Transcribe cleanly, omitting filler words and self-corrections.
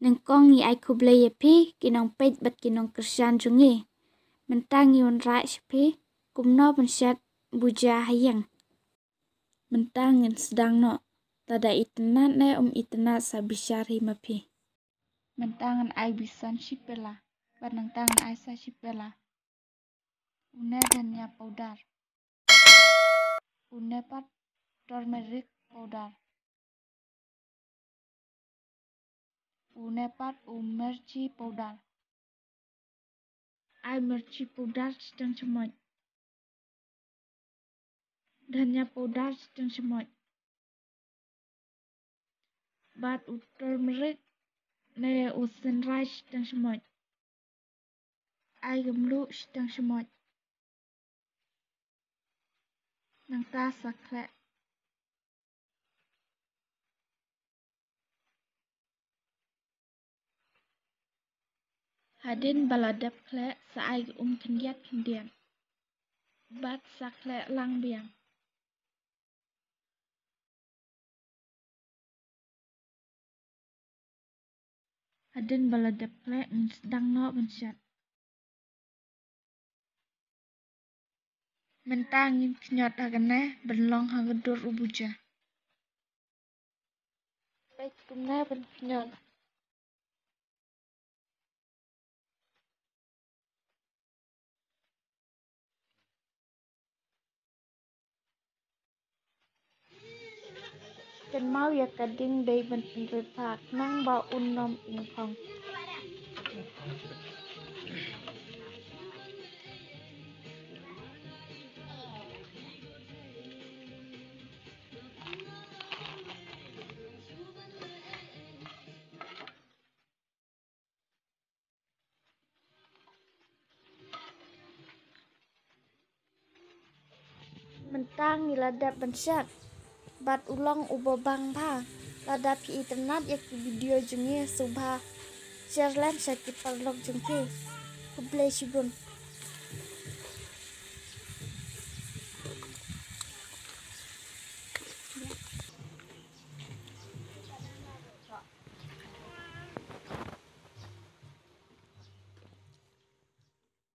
Nengkong ni ai kublai pi kinong pet bat kinong kersan jungi. Mentang yon rai pi kumno pensyat buja hayang. Mentang yang sedang no tada internet ne internet sabishar hi mapi. Mentangan ai bisan shipela. Panangtangan ai sa shipela. Une dhania powder. Une pat turmeric powder. Une pat merci powder. Ai merci powder sedang cemoj. Dhania powder sedang cemoj. Bat turmeric ne sunrise sedang cemoj. Ai gemlu sedang cemoj. Nang ta sakle. Hadin baladap kle saai kendiat kendian. Bat sakle lang biang. Hadin baladap kle sedang no bensyat. Mentangin kenyot agane benlong hagedur ubuja. Baik kumna ben kenyot. Kan mau ya kading day ben penretak nang ba unom ingkong. Mentang niladap bensyat. Bat ulang ubabang pa. Ladap ki internet ya ki video jungi subha. Share lan sakit parlok jengki. Kublai shibun.